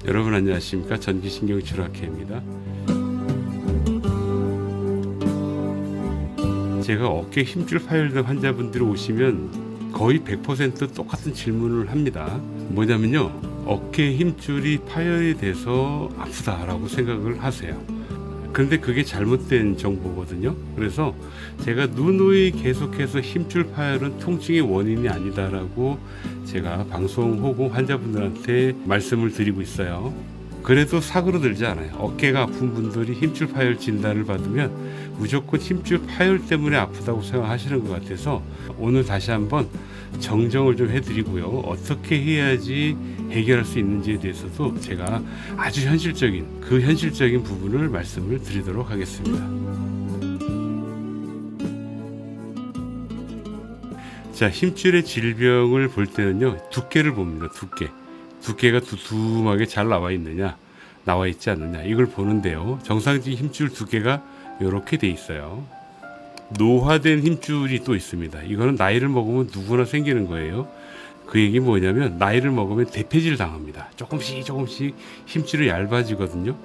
여러분 안녕하십니까? 전기신경치료학회입니다. 제가 어깨 힘줄 파열된 환자분들이 오시면 거의 100% 똑같은 질문을 합니다. 뭐냐면요, 어깨 힘줄이 파열이 돼서 아프다라고 생각을 하세요. 그런데 그게 잘못된 정보거든요. 그래서 제가 누누이 계속해서 힘줄 파열은 통증의 원인이 아니다라고 제가 방송 혹은 환자분들한테 말씀을 드리고 있어요. 그래도 사그러들지 않아요. 어깨가 아픈 분들이 힘줄 파열 진단을 받으면 무조건 힘줄 파열 때문에 아프다고 생각하시는 것 같아서 오늘 다시 한번 정정을 좀 해드리고요. 어떻게 해야지 해결할 수 있는지에 대해서도 제가 아주 현실적인 부분을 말씀을 드리도록 하겠습니다. 자, 힘줄의 질병을 볼 때는요, 두께를 봅니다. 두께가 두툼하게 잘 나와 있느냐, 나와 있지 않느냐, 이걸 보는데요. 정상적인 힘줄 두께가 이렇게 돼 있어요. 노화된 힘줄이 또 있습니다. 이거는 나이를 먹으면 누구나 생기는 거예요. 그 얘기 뭐냐면 나이를 먹으면 대폐질 당합니다. 조금씩 힘줄이 얇아지거든요.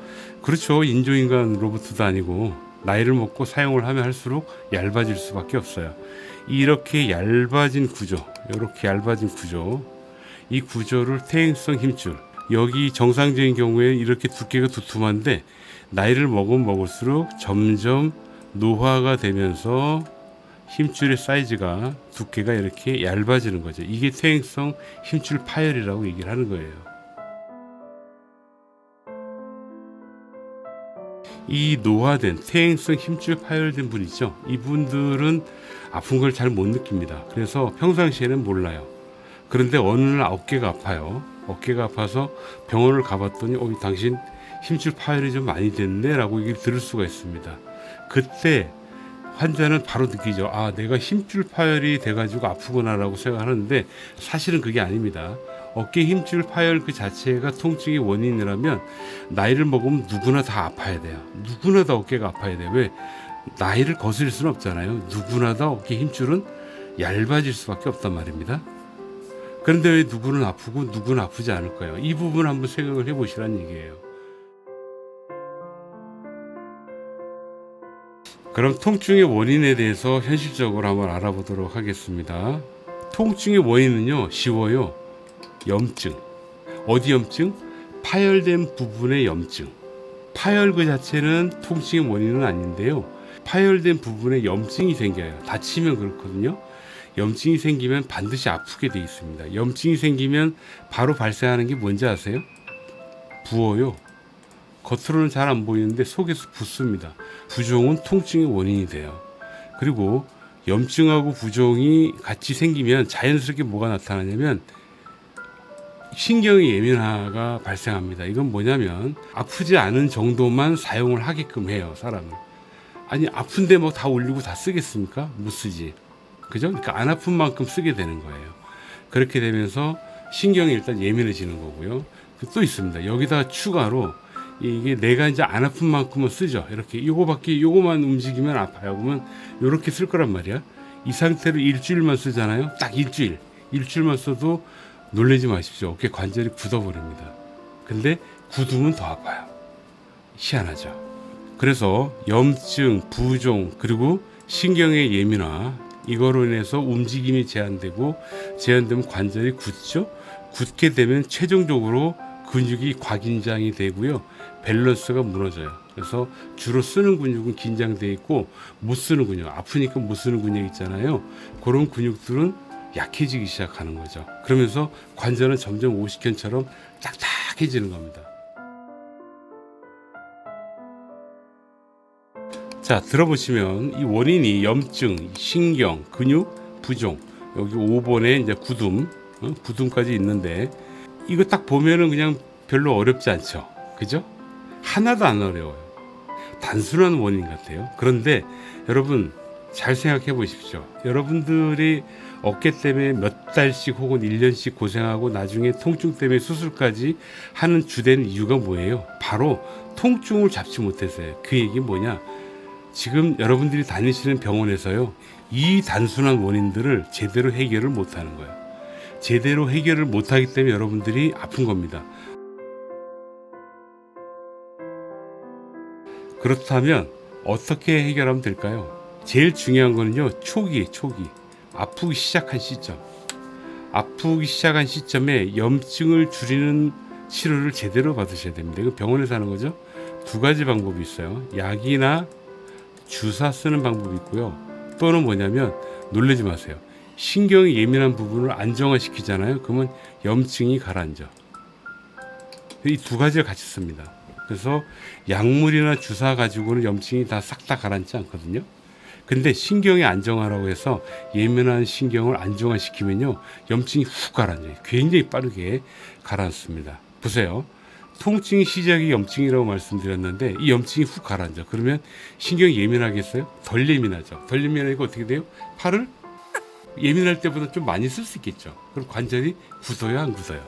그렇죠. 인조인간 로봇도 아니고 나이를 먹고 사용을 하면 할수록 얇아질 수밖에 없어요. 이렇게 얇아진 구조, 이 구조를 퇴행성 힘줄, 여기 정상적인 경우에 이렇게 두께가 두툼한데 나이를 먹으면 먹을수록 점점 노화가 되면서 힘줄의 사이즈가, 두께가 이렇게 얇아지는 거죠. 이게 퇴행성 힘줄 파열이라고 얘기를 하는 거예요. 이 노화된 퇴행성 힘줄 파열된 분 있죠. 이분들은 아픈 걸 잘 못 느낍니다. 그래서 평상시에는 몰라요. 그런데 어느 날 어깨가 아파요. 어깨가 아파서 병원을 가봤더니 당신 힘줄 파열이 좀 많이 됐네 라고 얘기를 들을 수가 있습니다. 그때 환자는 바로 느끼죠. 아, 내가 힘줄 파열이 돼가지고 아프구나 라고 생각하는데 사실은 그게 아닙니다. 어깨 힘줄 파열 그 자체가 통증의 원인이라면 나이를 먹으면 누구나 다 아파야 돼요. 누구나 다 어깨가 아파야 돼요. 왜? 나이를 거스릴 수는 없잖아요. 누구나 다 어깨 힘줄은 얇아질 수밖에 없단 말입니다. 그런데 왜 누구는 아프고 누구는 아프지 않을까요? 이 부분 한번 생각을 해보시라는 얘기예요. 그럼 통증의 원인에 대해서 현실적으로 한번 알아보도록 하겠습니다. 통증의 원인은요, 쉬워요. 염증. 어디 염증? 파열된 부분의 염증. 파열 그 자체는 통증의 원인은 아닌데요. 파열된 부분에 염증이 생겨요. 다치면 그렇거든요. 염증이 생기면 반드시 아프게 돼 있습니다. 염증이 생기면 바로 발생하는 게 뭔지 아세요? 부어요. 겉으로는 잘 안 보이는데 속에서 붓습니다. 부종은 통증의 원인이 돼요. 그리고 염증하고 부종이 같이 생기면 자연스럽게 뭐가 나타나냐면 신경의 예민화가 발생합니다. 이건 뭐냐면 아프지 않은 정도만 사용을 하게끔 해요, 사람을. 아니, 아픈데 뭐 다 올리고 다 쓰겠습니까? 못 쓰지. 그죠? 그러니까 안 아픈 만큼 쓰게 되는 거예요. 그렇게 되면서 신경이 일단 예민해지는 거고요. 또 있습니다. 여기다 추가로 이게 내가 이제 안 아픈 만큼은 쓰죠. 이렇게 요거만 움직이면 아파요. 그러면 요렇게 쓸 거란 말이야. 이 상태로 일주일만 쓰잖아요. 딱 일주일만 써도 놀라지 마십시오. 어깨 관절이 굳어버립니다. 근데 굳으면 더 아파요. 희한하죠. 그래서 염증, 부종, 그리고 신경의 예민화, 이거로 인해서 움직임이 제한되면 관절이 굳죠. 굳게 되면 최종적으로 근육이 과긴장이 되고요. 밸런스가 무너져요. 그래서 주로 쓰는 근육은 긴장돼 있고 못 쓰는 근육, 아프니까 못 쓰는 근육 있잖아요. 그런 근육들은 약해지기 시작하는 거죠. 그러면서 관절은 점점 오십견처럼 딱딱해지는 겁니다. 자, 들어보시면 이 원인이 염증, 신경, 근육, 부종, 여기 5번에 이제 굳음까지 있는데 이거 딱 보면은 그냥 별로 어렵지 않죠. 그죠? 하나도 안 어려워요. 단순한 원인 같아요. 그런데 여러분 잘 생각해 보십시오. 여러분들이 어깨 때문에 몇 달씩 혹은 1년씩 고생하고 나중에 통증 때문에 수술까지 하는 주된 이유가 뭐예요? 바로 통증을 잡지 못해서요. 그 얘기 뭐냐? 지금 여러분들이 다니시는 병원에서요, 이 단순한 원인들을 제대로 해결을 못하는 거예요. 제대로 해결을 못하기 때문에 여러분들이 아픈 겁니다. 그렇다면 어떻게 해결하면 될까요? 제일 중요한 거는요, 초기 아프기 시작한 시점, 아프기 시작한 시점에 염증을 줄이는 치료를 제대로 받으셔야 됩니다. 이거 병원에서 하는 거죠. 두 가지 방법이 있어요. 약이나 주사 쓰는 방법이 있고요. 또는 뭐냐면, 놀라지 마세요. 신경이 예민한 부분을 안정화시키잖아요. 그러면 염증이 가라앉아. 이 두 가지를 같이 씁니다. 그래서 약물이나 주사 가지고는 염증이 다 싹 다 가라앉지 않거든요. 근데 신경의 안정화라고 해서 예민한 신경을 안정화시키면요, 염증이 훅 가라앉아요. 굉장히 빠르게 가라앉습니다. 보세요. 통증이 시작이 염증이라고 말씀드렸는데 이 염증이 훅 가라앉아. 그러면 신경이 예민하겠어요? 덜 예민하죠. 덜 예민하니까 어떻게 돼요? 팔을 예민할 때보다 좀 많이 쓸 수 있겠죠. 그럼 관절이 굳어요, 안 굳어요?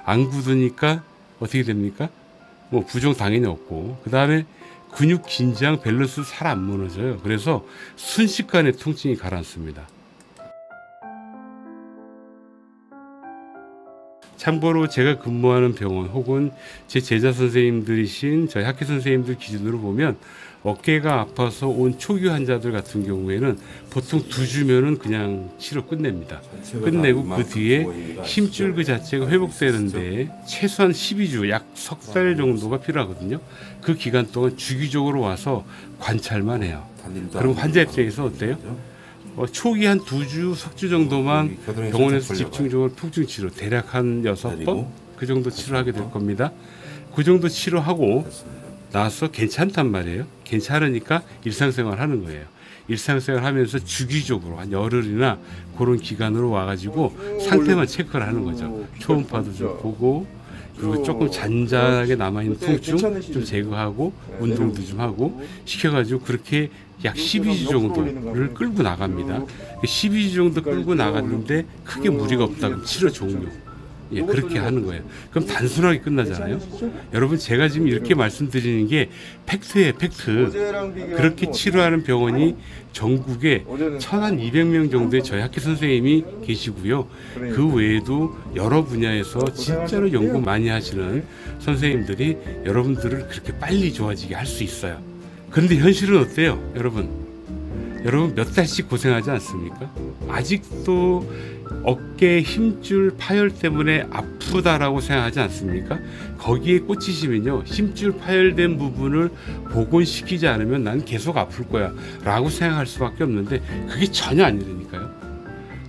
안 굳으니까 어떻게 됩니까? 뭐 부종 당연히 없고, 그 다음에 근육 긴장 밸런스 잘 안 무너져요. 그래서 순식간에 통증이 가라앉습니다. 참고로 제가 근무하는 병원 혹은 제 제자 선생님들이신 저희 학교 선생님들 기준으로 보면 어깨가 아파서 온 초기 환자들 같은 경우에는 보통 2주면은 그냥 치료 끝냅니다. 끝내고 그 뒤에 힘줄 그 자체가 회복되는데 최소한 12주, 약 석 달 정도가 필요하거든요. 그 기간 동안 주기적으로 와서 관찰만 해요. 그럼 환자 입장에서 어때요? 초기 한 2주, 석주 정도만 병원에서 집중적으로 통증 치료, 대략 한 6번 그 정도 치료하게 될 겁니다. 그 정도 치료하고 나서 괜찮단 말이에요. 괜찮으니까 일상생활 하는 거예요. 일상생활 하면서 주기적으로 한 열흘이나 그런 기간으로 와가지고 상태만 체크를 하는 거죠. 초음파도 좀 보고, 그리고 조금 잔잔하게 남아있는 통증 좀 제거하고, 운동도 좀 하고 시켜가지고 그렇게 약 12주 정도를 끌고 나갑니다. 12주 정도 끌고 나갔는데 크게 무리가 없다 그럼 치료 종료. 예, 그렇게 하는 거예요. 그럼 단순하게 끝나잖아요. 여러분, 제가 지금 이렇게 말씀드리는 게 팩트예요, 팩트. 그렇게 치료하는 병원이 전국에 1,200명 정도의 저희 학교 선생님이 계시고요. 그 외에도 여러 분야에서 진짜로 연구 많이 하시는 선생님들이 여러분들을 그렇게 빨리 좋아지게 할 수 있어요. 그런데 현실은 어때요, 여러분? 여러분 몇 달씩 고생하지 않습니까? 아직도 어깨 힘줄 파열 때문에 아프다라고 생각하지 않습니까? 거기에 꽂히시면요, 힘줄 파열된 부분을 복원시키지 않으면 난 계속 아플 거야 라고 생각할 수밖에 없는데 그게 전혀 아니라니까요.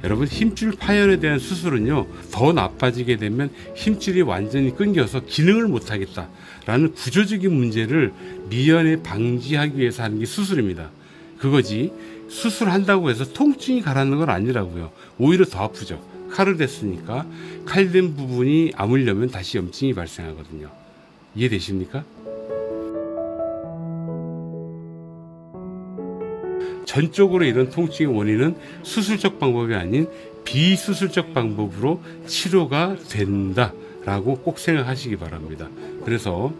여러분, 힘줄 파열에 대한 수술은요, 더 나빠지게 되면 힘줄이 완전히 끊겨서 기능을 못하겠다 라는 구조적인 문제를 미연에 방지하기 위해서 하는 게 수술입니다. 그거지 수술한다고 해서 통증이 가라앉는 건 아니라고요. 오히려 더 아프죠. 칼을 댔으니까 칼된 부분이 아물려면 다시 염증이 발생하거든요. 이해되십니까? 전적으로 이런 통증의 원인은 수술적 방법이 아닌 비수술적 방법으로 치료가 된다라고 꼭 생각하시기 바랍니다. 그래서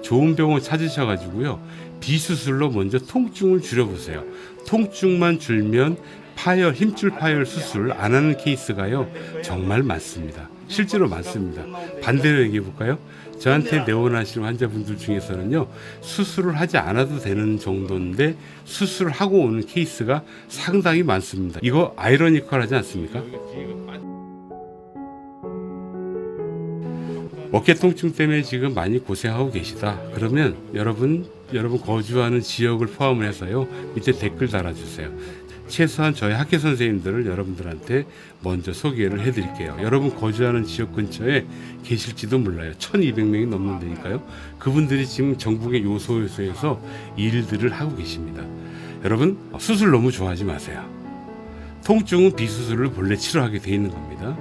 좋은 병원 찾으셔가지고요, 비수술로 먼저 통증을 줄여보세요. 통증만 줄면 파열, 힘줄 파열 수술 안 하는 케이스가요, 정말 많습니다. 실제로 많습니다. 반대로 얘기해 볼까요? 저한테 내원하시는 환자분들 중에서는요, 수술을 하지 않아도 되는 정도인데 수술을 하고 오는 케이스가 상당히 많습니다. 이거 아이러니컬하지 않습니까? 어깨 통증 때문에 지금 많이 고생하고 계시다. 그러면 여러분 거주하는 지역을 포함을 해서요, 밑에 댓글 달아주세요. 최소한 저희 학교 선생님들을 여러분들한테 먼저 소개를 해드릴게요. 여러분 거주하는 지역 근처에 계실지도 몰라요. 1,200명이 넘는다니까요. 그분들이 지금 전국의 요소에서 일들을 하고 계십니다. 여러분, 수술 너무 좋아하지 마세요. 통증은 비수술을 본래 치료하게 돼 있는 겁니다.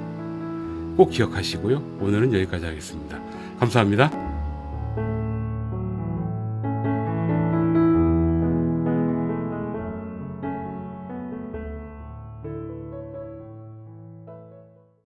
꼭 기억하시고요. 오늘은 여기까지 하겠습니다. 감사합니다.